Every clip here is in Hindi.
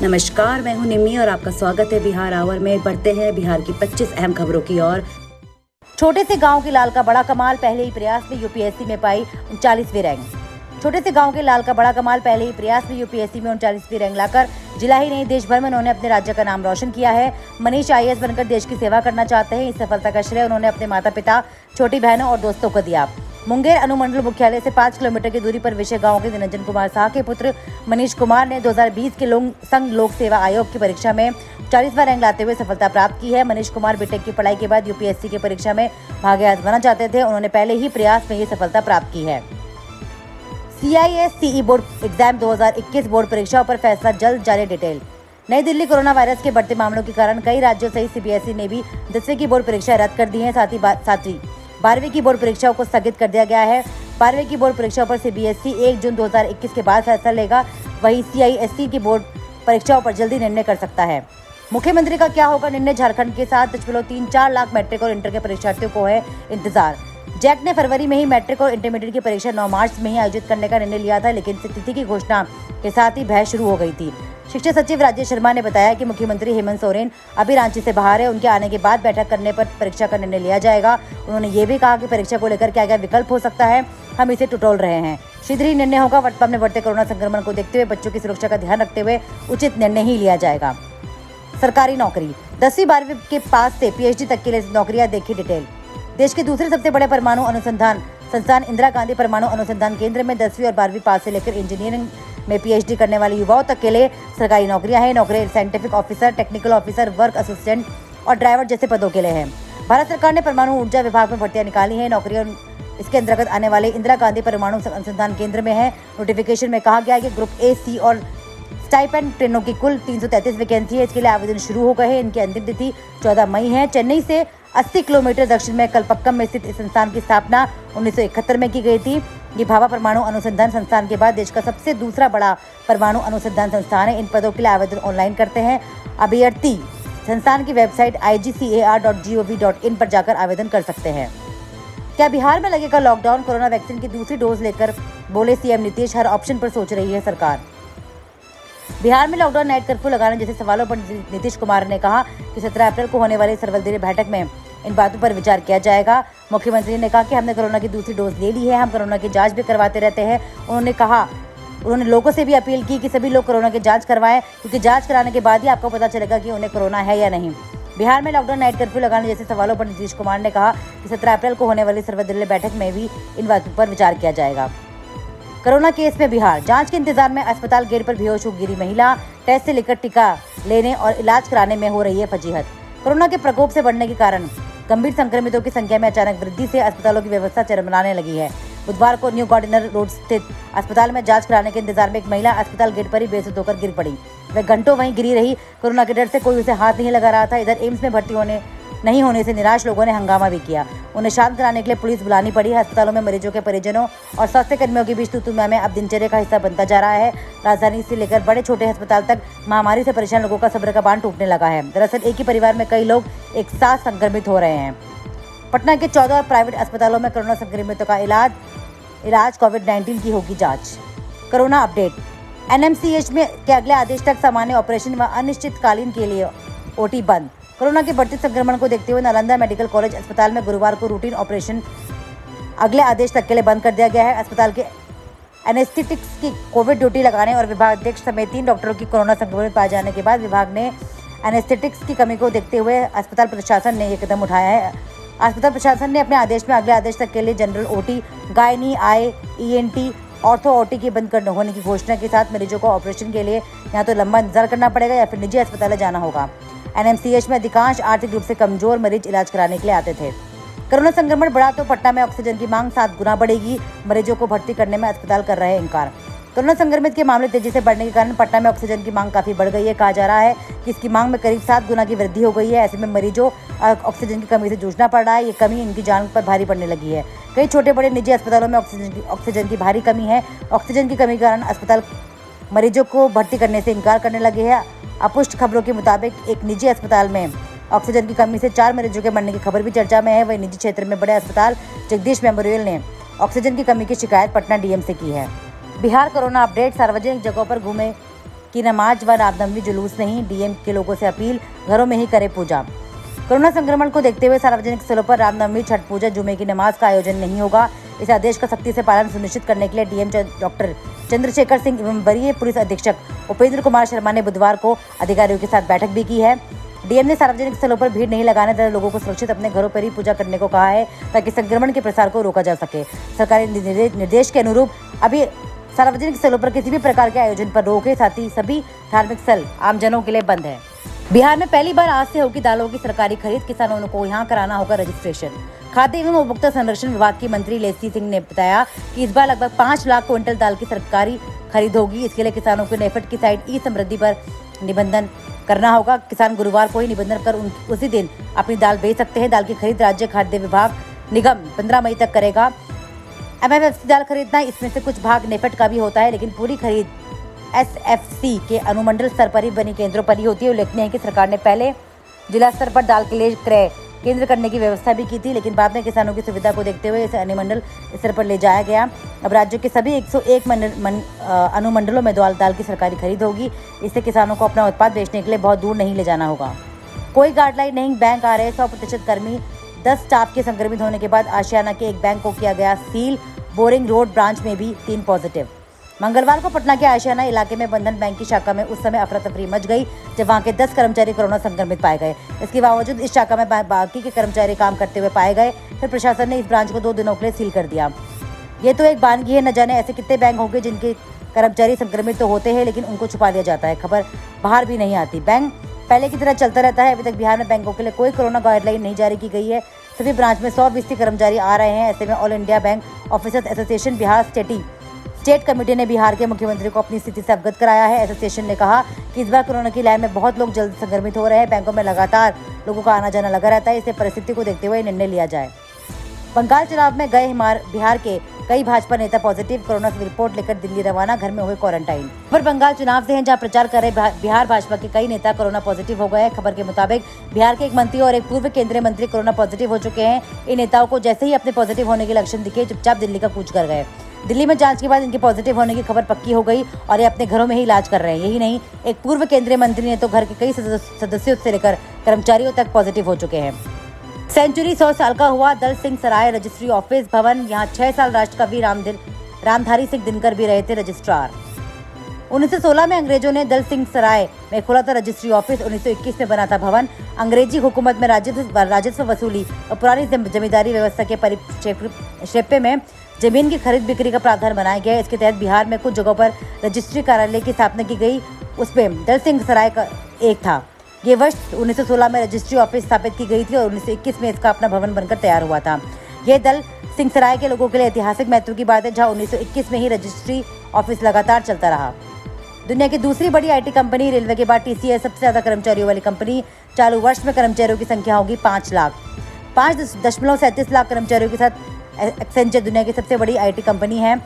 नमस्कार, मैं हूं निम्मी और आपका स्वागत है बिहार आवर में। बढ़ते हैं बिहार की 25 अहम खबरों की ओर। छोटे से गांव के लाल का बड़ा कमाल, पहले ही प्रयास में यूपीएससी में पाई 39वीं रैंक। छोटे से गांव के लाल का बड़ा कमाल, पहले ही प्रयास में यूपीएससी में 39वीं रैंक लाकर जिला ही नहीं देश भर में उन्होंने अपने राज्य का नाम रोशन किया है। मनीष आईएएस बनकर देश की सेवा करना चाहते हैं। इस सफलता का श्रेय उन्होंने अपने माता पिता, छोटी बहनों और दोस्तों को दिया। मुंगेर अनुमंडल मुख्यालय से 5 किलोमीटर की दूरी पर विषय गांव के निरंजन कुमार शाह के पुत्र मनीष कुमार ने 2020 के संघ लोक सेवा आयोग की परीक्षा में 40वां रैंक लाते हुए सफलता प्राप्त की है। मनीष कुमार बीटेक की पढ़ाई के बाद यूपीएससी की परीक्षा में भाग्य आजमाना चाहते थे। उन्होंने पहले ही प्रयास में ये सफलता प्राप्त की है। CISCE बोर्ड एग्जाम 2021 बोर्ड परीक्षाओं पर फैसला जल्द, जारी डिटेल। नई दिल्ली कोरोना वायरस के बढ़ते मामलों के कारण कई राज्यों सहित CBSE ने भी 10वीं की बोर्ड परीक्षा रद्द कर दी है। साथ ही 12वीं की बोर्ड परीक्षाओं को स्थगित कर दिया गया है। 12वीं की बोर्ड परीक्षाओं पर CBSE 1 जून 2021 के बाद फैसला लेगा। वहीं CISE की बोर्ड परीक्षाओं पर जल्दी निर्णय कर सकता है। मुख्यमंत्री का क्या होगा निर्णय, झारखंड के 7.34 लाख मैट्रिक और इंटर के परीक्षार्थियों को है इंतजार। जैक ने फरवरी में ही मैट्रिक और इंटरमीडिएट की परीक्षा 9 मार्च में ही आयोजित करने का निर्णय लिया था, लेकिन तिथि की घोषणा के साथ ही बहस शुरू हो गई थी। शिक्षा सचिव राजेश शर्मा ने बताया कि मुख्यमंत्री हेमंत सोरेन अभी रांची से बाहर है। उनके आने के बाद बैठक करने पर परीक्षा का निर्णय लिया जाएगा। उन्होंने ये भी कहा कि परीक्षा को लेकर क्या क्या विकल्प हो सकता है, हम इसे टटोल रहे हैं। शीघ्र ही निर्णय होगा। वर्तमान में बढ़ते कोरोना संक्रमण को देखते हुए बच्चों की सुरक्षा का ध्यान रखते हुए उचित निर्णय ही लिया जाएगा। सरकारी नौकरी, 10वीं 12वीं के पास से PhD तक के लिए नौकरियां, देखी डिटेल। देश के दूसरे सबसे बड़े परमाणु अनुसंधान संस्थान इंदिरा गांधी परमाणु अनुसंधान केंद्र में 10वीं और 12वीं पास से लेकर इंजीनियरिंग में PhD करने वाले युवाओं तक के लिए सरकारी नौकरियां हैं। नौकरी scientific officer, technical officer, work assistant और ड्राइवर जैसे पदों के लिए है। भारत सरकार ने परमाणु ऊर्जा विभाग में भर्तियां निकाली हैं। नौकरियां इसके अंतर्गत आने वाले इंदिरा गांधी परमाणु अनुसंधान केंद्र में है। नोटिफिकेशन में कहा गया है कि ग्रुप A, C और स्टाइपेंड ट्रेनों की कुल 333 वैकेंसी है। इसके लिए आवेदन शुरू हो गए हैं। इनकी अंतिम तिथि 14 मई है। चेन्नई से 80 किलोमीटर दक्षिण में कलपक्कम में स्थित इस संस्थान की स्थापना 1971 में की गई थी। ये भाभा परमाणु अनुसंधान संस्थान के बाद देश का सबसे दूसरा बड़ा परमाणु अनुसंधान संस्थान है। इन पदों के लिए आवेदन ऑनलाइन करते हैं। अभ्यर्थी संस्थान की वेबसाइट igcar.gov.in पर जाकर आवेदन कर सकते हैं। क्या बिहार में लगेगा लॉकडाउन, कोरोना वैक्सीन की दूसरी डोज लेकर बोले CM नीतीश, हर ऑप्शन पर सोच रही है सरकार। बिहार में लॉकडाउन, नाइट कर्फ्यू लगाने जैसे सवालों पर नीतीश कुमार ने कहा कि 17 अप्रैल को होने वाली सर्वदलीय बैठक में इन बातों पर विचार किया जाएगा। मुख्यमंत्री ने कहा कि हमने कोरोना की दूसरी डोज ले ली है, हम कोरोना की जांच भी करवाते रहते हैं। उन्होंने लोगों से भी अपील की कि सभी लोग कोरोना की जांच करवाएं, क्योंकि जांच कराने के बाद ही आपको पता चलेगा कि उन्हें कोरोना है या नहीं। बिहार में लॉकडाउन, नाइट कर्फ्यू लगाने जैसे सवालों पर नीतीश कुमार ने कहा कि 17 अप्रैल को होने वाली सर्वदलीय बैठक में भी इन बातों पर विचार किया जाएगा। कोरोना केस में बिहार, जांच के इंतजार में अस्पताल गेट पर बेहोश हो गिरी महिला, टेस्ट से लेकर टीका लेने और इलाज कराने में हो रही है फजीहत। कोरोना के प्रकोप से बढ़ने के कारण गंभीर संक्रमितों की संख्या में अचानक वृद्धि से अस्पतालों की व्यवस्था चरमराने लगी है। बुधवार को न्यू गार्डिनर रोड स्थित अस्पताल में जांच कराने के इंतजार में एक महिला अस्पताल गेट पर ही बेसुध होकर गिर पड़ी। वह घंटों वहीं गिरी रही। कोरोना के डर से कोई उसे हाथ नहीं लगा रहा था। इधर एम्स में भर्ती नहीं होने से निराश लोगों ने हंगामा भी किया। उन्हें शांत कराने के लिए पुलिस बुलानी पड़ी। अस्पतालों में मरीजों के परिजनों और स्वास्थ्य कर्मियों के बीच तू-तू मैं अब दिनचर्या का हिस्सा बनता जा रहा है। राजधानी से लेकर बड़े छोटे अस्पताल तक महामारी से परेशान लोगों का सब्र का बांध टूटने लगा है। दरअसल एक ही परिवार में कई लोग एक साथ संक्रमित हो रहे हैं। पटना के 14 प्राइवेट अस्पतालों में कोरोना संक्रमितों का इलाज कोविड-19 की होगी जांच। कोरोना अपडेट, NMCH में के अगले आदेश तक सामान्य ऑपरेशन व अनिश्चितकालीन के लिए OT बंद। कोरोना के बढ़ते संक्रमण को देखते हुए नालंदा मेडिकल कॉलेज अस्पताल में गुरुवार को रूटीन ऑपरेशन अगले आदेश तक के लिए बंद कर दिया गया है। अस्पताल के एनेस्थेटिक्स की कोविड ड्यूटी लगाने और विभाग अध्यक्ष समेत 3 डॉक्टरों की कोरोना संक्रमित पाए जाने के बाद विभाग ने एनेस्थेटिक्स की कमी को देखते हुए अस्पताल प्रशासन ने यह कदम उठाया है। अस्पताल प्रशासन ने अपने आदेश में अगले आदेश तक के लिए general OT, gynae, ENT, ortho OT की बंद करने होने की घोषणा के साथ मरीजों को ऑपरेशन के लिए या तो लंबा इंतजार करना पड़ेगा या फिर निजी अस्पताल जाना होगा। NMCH में अधिकांश आर्थिक रूप से कमजोर मरीज इलाज कराने के लिए आते थे। कोरोना संक्रमण बढ़ा तो पटना में ऑक्सीजन की मांग 7 गुना बढ़ेगी। मरीजों को भर्ती करने में अस्पताल कर रहे हैं इनकार। कोरोना संक्रमित के मामले तेजी से बढ़ने के कारण पटना में ऑक्सीजन की मांग काफी बढ़ गई है। कहा जा रहा है कि इसकी मांग में करीब 7 गुना की वृद्धि हो गई है। ऐसे में मरीजों ऑक्सीजन की कमी से जूझना पड़ रहा है। ये कमी इनकी जान पर भारी पड़ने लगी है। कई छोटे बड़े निजी अस्पतालों में ऑक्सीजन की भारी कमी है। ऑक्सीजन की कमी के कारण अस्पताल मरीजों को भर्ती करने से इनकार करने लगे हैं। अपुष्ट खबरों के मुताबिक एक निजी अस्पताल में ऑक्सीजन की कमी से 4 मरीजों के मरने की खबर भी चर्चा में है। वही निजी क्षेत्र में बड़े अस्पताल जगदीश मेमोरियल ने ऑक्सीजन की कमी की शिकायत पटना DM से की है। बिहार कोरोना अपडेट, सार्वजनिक जगहों पर घूमे कि नमाज व रामनवमी जुलूस नहीं, डीएम के लोगों से अपील, घरों में ही करें पूजा। कोरोना संक्रमण को देखते हुए सार्वजनिक स्थलों पर रामनवमी, छठ पूजा, जुमे की नमाज का आयोजन नहीं होगा। इस आदेश का सख्ती से पालन सुनिश्चित करने के लिए डीएम डॉक्टर चंद्रशेखर सिंह एवं वरीय पुलिस अधीक्षक उपेंद्र कुमार शर्मा ने बुधवार को अधिकारियों के साथ बैठक भी की है। डीएम ने सार्वजनिक स्थलों पर भीड़ नहीं लगाने तथा लोगों को सुरक्षित अपने घरों पर ही पूजा करने को कहा है, ताकि संक्रमण के प्रसार को रोका जा सके। सरकारी निर्देश के अनुरूप अभी सार्वजनिक स्थलों पर किसी भी प्रकार के आयोजन पर रोक है, साथ ही सभी धार्मिक स्थल आमजनों के लिए बंद है। बिहार में पहली बार आज से होगी दालों की सरकारी खरीद, किसानों को यहां कराना होगा रजिस्ट्रेशन। खाद्य एवं उपभोक्ता संरक्षण विभाग की मंत्री लेसी सिंह ने बताया कि इस बार लगभग 5 लाख क्विंटल दाल की सरकारी खरीद होगी। इसके लिए किसानों को नेफेड की साइट ई समृद्धि पर निबंधन करना होगा। किसान गुरुवार को ही निबंधन कर उसी दिन अपनी दाल बेच सकते हैं। दाल की खरीद राज्य खाद्य विभाग निगम 15 मई तक करेगा। MFFC दाल खरीदना, इसमें से कुछ भाग नेफेड का भी होता है, लेकिन पूरी खरीद SFC के अनुमंडल स्तर पर ही बनी केंद्रों पर ही होती है। उल्लेखनीय है कि सरकार ने पहले जिला स्तर पर दाल के लिए क्रय केंद्र करने की व्यवस्था भी की थी, लेकिन बाद में किसानों की सुविधा को देखते हुए इसे अनुमंडल स्तर पर ले जाया गया। अब राज्य के सभी 101 अनुमंडलों में दाल की सरकारी खरीद होगी। इससे किसानों को अपना उत्पाद बेचने के लिए बहुत दूर नहीं ले जाना होगा। कोई गाइडलाइन नहीं, बैंक आ रहे 100% कर्मी। 10 स्टाफ के संक्रमित होने के बाद आशियाना के एक बैंक को किया गया सील। बोरिंग रोड ब्रांच में भी 3 पॉजिटिव। मंगलवार को पटना के आशियाना इलाके में बंधन बैंक की शाखा में उस समय अफरा तफरी मच गई जब वहां के 10 कर्मचारी कोरोना संक्रमित पाए गए। इसके बावजूद इस शाखा में बाकी के कर्मचारी काम करते हुए पाए गए। फिर प्रशासन ने इस ब्रांच को 2 दिनों के लिए सील कर दिया। ये तो एक वानगी है, न जाने ऐसे कितने बैंक होंगे जिनके कर्मचारी संक्रमित तो होते हैं, लेकिन उनको छुपा दिया जाता है, खबर बाहर भी नहीं आती। बैंक पहले की तरह चलता रहता है। अभी तक बिहार में बैंकों के लिए कोई कोरोना गाइडलाइन नहीं जारी की गई है। सभी ब्रांच में 100% कर्मचारी आ रहे हैं। ऐसे में all India bank officers association Bihar state committee ने बिहार के मुख्यमंत्री को अपनी स्थिति से अवगत कराया है। एसोसिएशन ने कहा कि इस बार कोरोना की लहर में बहुत लोग जल्द संक्रमित हो रहे हैं। बैंकों में लगातार लोगों का आना जाना लगा रहता है, इसलिए परिस्थिति को देखते हुए निर्णय लिया जाए। बंगाल चुनाव में गए बिहार के कई भाजपा नेता पॉजिटिव, कोरोना की रिपोर्ट लेकर दिल्ली रवाना, घर में हुए क्वारंटाइन। खबर बंगाल चुनाव से है, जहां प्रचार कर रहे बिहार भाजपा के कई नेता कोरोना पॉजिटिव हो गए हैं। खबर के मुताबिक बिहार के एक मंत्री और एक पूर्व केंद्रीय मंत्री कोरोना पॉजिटिव हो चुके हैं। इन नेताओं को जैसे ही अपने पॉजिटिव होने के लक्षण दिखे, चुपचाप दिल्ली का कूच कर गए। दिल्ली में जांच के बाद इनके पॉजिटिव होने की खबर पक्की हो गई और ये अपने घरों में ही इलाज कर रहे हैं। यही नहीं, एक पूर्व केंद्रीय मंत्री ने तो घर के कई सदस्यों से लेकर कर्मचारियों तक पॉजिटिव हो चुके हैं। सेंचुरी 100 साल का हुआ दल सिंह सराय रजिस्ट्री ऑफिस भवन। यहाँ 6 साल राष्ट्रकवि रामधारी सिंह दिनकर भी रहे थे रजिस्ट्रार। 1916 में अंग्रेजों ने दल सिंह सराय में खोला था रजिस्ट्री ऑफिस। 1921 में बना था भवन। अंग्रेजी हुकूमत में राजस्व वसूली और पुरानी जमींदारी व्यवस्था के परिप्रेक्ष्य में जमीन की खरीद बिक्री का प्रावधान बनाया गया। इसके तहत बिहार में कुछ जगहों पर रजिस्ट्री कार्यालय की स्थापना की गई। उसमें दल सिंह सराय का एक था। ये वर्ष 1916 में रजिस्ट्री ऑफिस स्थापित की गई थी और 1921 में इसका अपना भवन बनकर तैयार हुआ था। यह दल सिंह सराय के लोगों के लिए ऐतिहासिक महत्व की बात है, जहां 1921 में ही रजिस्ट्री ऑफिस लगातार चलता रहा। दुनिया की दूसरी बड़ी IT कंपनी रेलवे के बाद TCS सबसे ज्यादा कर्मचारियों वाली कंपनी। चालू वर्ष में कर्मचारियों की संख्या होगी 5 लाख। 5.37 लाख कर्मचारियों के साथ एक्सेंचर दुनिया की सबसे बड़ी IT कंपनी है।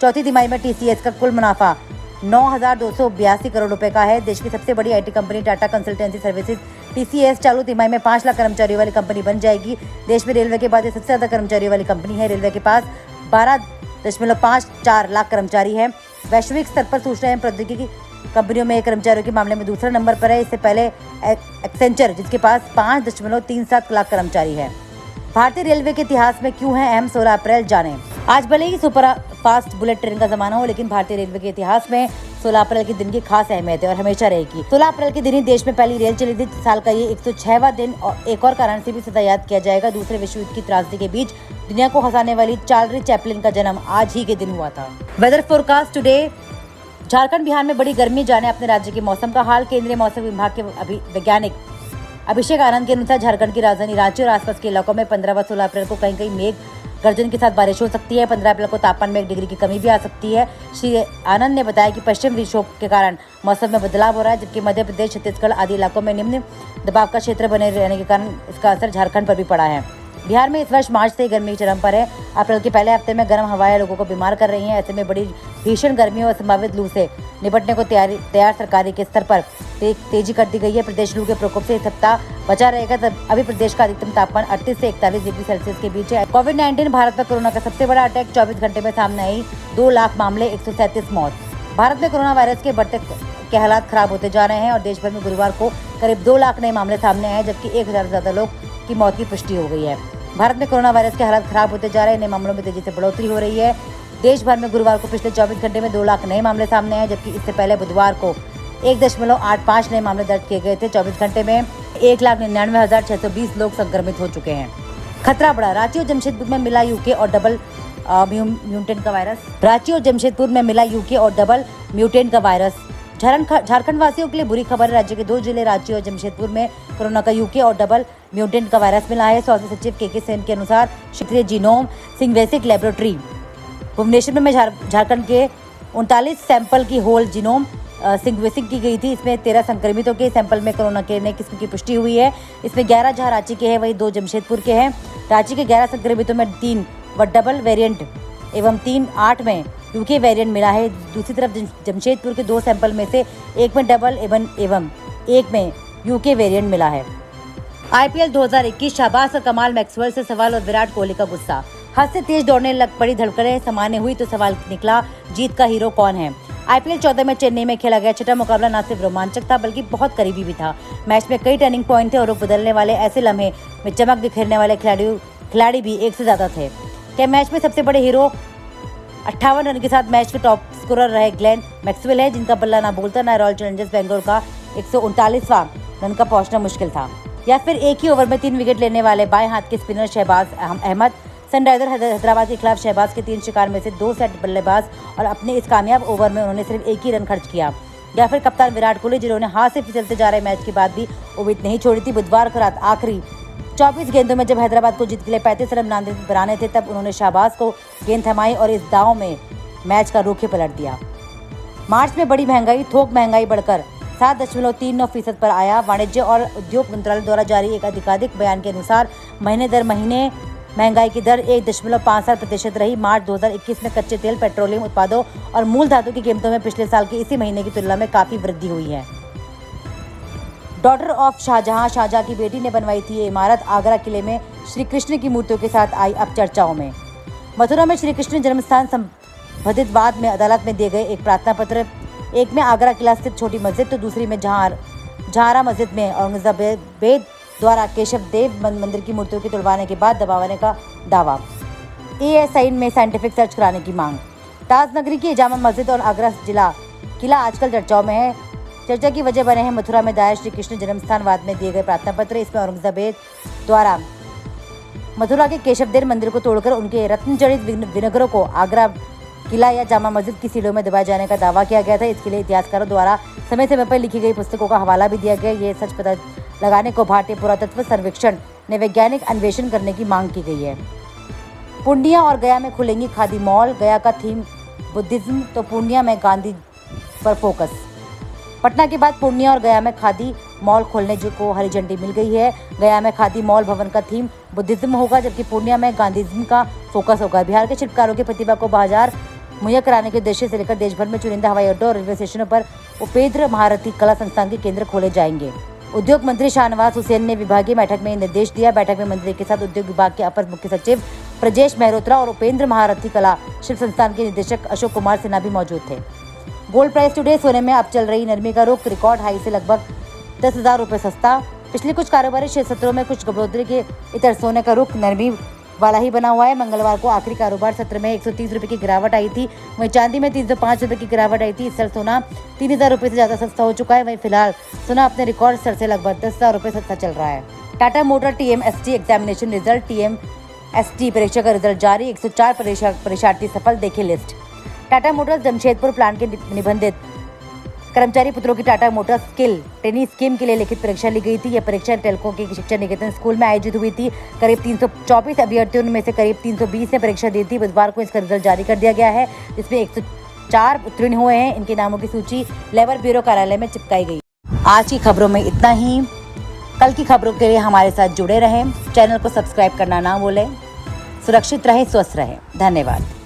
चौथी तिमाही में TCS का कुल मुनाफा 9,282 करोड़ रुपए का है। देश की सबसे बड़ी IT company Tata consultancy services TCS चालू तिमाही में 5 लाख कर्मचारियों वाली कंपनी बन जाएगी। देश में रेलवे के बाद ये सबसे ज्यादा कर्मचारियों वाली कंपनी है। रेलवे के पास 12.54 लाख कर्मचारी है। वैश्विक स्तर पर सूचना एवं प्रौद्योगिकी कंपनियों में कर्मचारियों के मामले में दूसरा नंबर पर है। इससे पहले एक्सेंचर, जिसके पास 5.37 लाख कर्मचारी है। भारतीय रेलवे के इतिहास में क्यों है अहम 16 अप्रैल जानें। आज भले ही सुपर फास्ट बुलेट ट्रेन का जमाना हो, लेकिन भारतीय रेलवे के इतिहास में 16 अप्रैल के दिन की खास अहमियत है और हमेशा रहेगी। 16 अप्रैल के दिन ही देश में पहली रेल चली थी। साल का ये 106वां दिन और एक और कारण से भी सदा याद किया जाएगा। दूसरे विश्व युद्ध की त्रासदी के बीच दुनिया को हंसाने वाली चार्ली चैपलिन का जन्म आज ही के दिन हुआ था। Weather forecast today. Jharkhand Bihar में बड़ी गर्मी, जाने अपने राज्य के मौसम का हाल। केंद्रीय मौसम विभाग के वैज्ञानिक अभिषेक आनंद के अनुसार झारखंड की राजधानी रांची और आसपास के इलाकों में 15 व 16 अप्रैल को कहीं कहीं मेघ गर्जन के साथ बारिश हो सकती है। 15 अप्रैल को तापमान में 1 डिग्री की कमी भी आ सकती है। श्री आनंद ने बताया कि पश्चिम विक्षोभ के कारण मौसम में बदलाव हो रहा है, जबकि मध्य प्रदेश, छत्तीसगढ़ आदि इलाकों में निम्न दबाव का क्षेत्र बने रहने के कारण इसका असर झारखंड पर भी पड़ा है। बिहार में इस वर्ष मार्च से गर्मी चरम पर है। अप्रैल के पहले हफ्ते में गर्म हवाएं लोगों को बीमार कर रही हैं। ऐसे में बड़ी भीषण गर्मी और संभावित लू से निपटने को तैयार सरकारी के स्तर पर तेजी कर दी गई है। प्रदेश लू के प्रकोप से इस सप्ताह बचा रहेगा। तब अभी प्रदेश का अधिकतम तापमान 38 से 41 डिग्री सेल्सियस के बीच है। कोविड-19 भारत में कोरोना का सबसे बड़ा अटैक। 24 घंटे में सामने आई 2 लाख मामले, 137 मौत। भारत में कोरोना वायरस के के हालात खराब होते जा रहे हैं और देश भर में गुरुवार को करीब 2 लाख नए मामले सामने आए, जबकि 1,000 से ज़्यादा लोग की मौत की पुष्टि हो गई है। भारत में कोरोना वायरस के हालात खराब होते जा रहे हैं, नए मामलों में तेजी से बढ़ोतरी हो रही है। देश भर में गुरुवार को पिछले 24 घंटे में 2 लाख नए मामले सामने आए, जबकि इससे पहले बुधवार को 1.85 नए मामले दर्ज किए गए थे। 24 घंटे में 1,99,620 लोग संक्रमित हो चुके हैं। खतरा बढ़ा, रांची और जमशेदपुर में मिला यूके और डबल म्यूटेंट का वायरस। रांची और जमशेदपुर में मिला यूके और डबल म्यूटेंट का वायरस। झारखंड वासियों के लिए बुरी खबर है। राज्य के 2 जिले रांची और जमशेदपुर में कोरोना का यूके और डबल म्यूटेंट का वायरस मिला है। स्वास्थ्य सचिव के सेन के अनुसार क्षेत्रीय जीनोम सिंग्वेसिक लैबोरेटरी भुवनेश्वर में झारखंड के 39 सैंपल की होल जीनोम सिंग्वेसिंग की गई थी। इसमें 13 संक्रमितों के सैंपल में कोरोना के नए किस्म की पुष्टि हुई है। इसमें 11 जहां रांची के हैं, वहीं 2 जमशेदपुर के हैं। रांची के 11 संक्रमितों में 3 डबल वेरिएंट एवं 8 में यूके वेरिएंट मिला है। दूसरी तरफ जमशेदपुर के 2 सैंपल में से 1 में डबल एवं 1 में यूके वेरिएंट मिला है। IPL 2021 शाहबाज और कमाल मैक्सवेल से सवाल और विराट कोहली का गुस्सा। हद से तेज दौड़ने लग पड़ी धड़कनें सामान्य हुई तो सवाल निकला, जीत का हीरो कौन है। IPL 14 में चेन्नई में खेला गया छठा मुकाबला न सिर्फ रोमांचक था बल्कि बहुत करीबी भी था। मैच में कई टर्निंग पॉइंट थे और रुख बदलने वाले ऐसे लम्हे में चमक बिखेरने वाले खिलाड़ी भी एक से ज्यादा थे। क्या मैच में सबसे बड़े हीरो 58 रन के साथ मैच के टॉप स्कोरर रहे ग्लेन मैक्सवेल है, जिनका बल्ला ना बोलता ना रॉयल चैलेंजर्स बेंगलोर का 139वां रन का पहुंचना मुश्किल था, या फिर एक ही ओवर में 3 विकेट लेने वाले बाएं हाथ के स्पिनर शहबाज अहमद। सनराइजर हैदराबाद के खिलाफ शहबाज के 3 शिकार में से 2 सेट बल्लेबाज और अपने इस कामयाब ओवर में उन्होंने सिर्फ 1 ही रन खर्च किया, या फिर कप्तान विराट कोहली, जिन्होंने हाथ से फिसलते जा रहे मैच के बाद भी उम्मीद नहीं छोड़ी थी। बुधवार को रात आखिरी 24 गेंदों में जब हैदराबाद को जीत के लिए 35 रन बनाने थे, तब उन्होंने शहबाज को गेंद थमाई और इस दांव में मैच का रुख ही पलट दिया। मार्च में बड़ी महंगाई, थोक महंगाई बढ़कर 7.39% पर आया। वाणिज्य और उद्योग मंत्रालय द्वारा जारी एक आधिकारिक बयान के अनुसार महीने दर महीने महंगाई की दर 1.57% रही। मार्च 2021 में कच्चे तेल, पेट्रोलियम उत्पादों और मूल धातु की कीमतों में पिछले साल की इसी महीने की तुलना में काफी वृद्धि हुई है। डॉटर ऑफ शाहजहां की बेटी ने बनवाई थी ये इमारत। आगरा किले में श्री कृष्ण की मूर्तियों के साथ आई अब चर्चाओं में। मथुरा में श्री कृष्ण जन्मस्थान संबंधित वाद में अदालत में दिए गए एक प्रार्थना पत्र, एक में आगरा किला स्थित छोटी मस्जिद तो दूसरी में जहारा मस्जिद में औरंगजेब द्वारा केशव देव मंदिर की मूर्तियों की तुड़वाने के बाद दबाने का दावा। ASI में साइंटिफिक सर्च कराने की मांग। ताजनगरी की जामा मस्जिद और आगरा जिला किला आजकल चर्चाओं में है। चर्चा की वजह बने हैं मथुरा में दायर श्री कृष्ण जन्मस्थान वाद में दिए गए प्रार्थना पत्र। इसमें औरंगजेब द्वारा मथुरा के केशवदेव मंदिर को तोड़कर उनके रत्न जड़ित विनग्रों को आगरा किला या जामा मस्जिद की सीढ़ियों में दबाए जाने का दावा किया गया था। इसके लिए इतिहासकारों द्वारा समय समय पर लिखी गई पुस्तकों का हवाला भी दिया गया। ये सच पता लगाने को भारतीय पुरातत्व सर्वेक्षण ने वैज्ञानिक अन्वेषण करने की मांग की गई है। पूर्णिया और गया में खुलेंगी खादी मॉल। गया का थीम बुद्धिज्म तो पूर्णिया में गांधी पर फोकस। पटना के बाद पूर्णिया और गया में खादी मॉल खोलने को हरी झंडी मिल गई है। गया में खादी मॉल भवन का थीम बुद्धिज्म होगा, जबकि पूर्णिया में गांधीज्म का फोकस होगा। बिहार के शिल्पकारों की प्रतिभा को बाजार मुहैया कराने के उद्देश्य से लेकर देश भर में चुनिंदा हवाई अड्डों और रेलवे स्टेशनों पर उपेंद्र महारथी कला संस्थान के केंद्र खोले जाएंगे। उद्योग मंत्री शाहनवाज हुसैन ने विभागीय बैठक में निर्देश दिया। बैठक में मंत्री के साथ उद्योग विभाग के अपर मुख्य सचिव ब्रजेश मेहरोत्रा और उपेंद्र महारथी कला शिल्प संस्थान के निदेशक अशोक कुमार सिन्हा भी मौजूद थे। गोल्ड प्राइस टुडे, सोने में अब चल रही नरमी का रुख। रिकॉर्ड हाई से लगभग 10,000 रुपये सस्ता। पिछले कुछ कारोबारी सत्रों में कुछ बढ़ोतरी के इतर सोने का रुख नरमी वाला ही बना हुआ है। मंगलवार को आखिरी कारोबार सत्र में 130 रुपये की गिरावट आई थी। वहीं चांदी में 305 रुपये की गिरावट आई थी। इस साल सोना 3,000 रुपये से ज़्यादा सस्ता हो चुका है। वहीं फिलहाल सोना अपने रिकॉर्ड स्तर से लगभग 10,000 रुपये सस्ता चल रहा है। Tata motor TMST examination result. TMST परीक्षा का रिजल्ट जारी। 104 परीक्षार्थी सफल, देखे list. Tata Motors Jamshedpur plant के निबंधित कर्मचारी पुत्रों की Tata motor skill training scheme के लिए लिखित परीक्षा ली गई थी। यह परीक्षा टेल्को के शिक्षा निकेतन स्कूल में आयोजित हुई थी। करीब 324 अभ्यर्थियों में से करीब 320 ने परीक्षा दी थी। बुधवार को इसका रिजल्ट जारी कर दिया गया है, जिसमें 104 उत्तीर्ण हुए हैं। इनके नामों की सूची लेबर ब्यूरो कार्यालय में चिपकाई गई। आज की खबरों में इतना ही। कल की खबरों के लिए हमारे साथ जुड़े रहें। चैनल को सब्सक्राइब करना ना भूलें। सुरक्षित रहें, स्वस्थ रहें। धन्यवाद।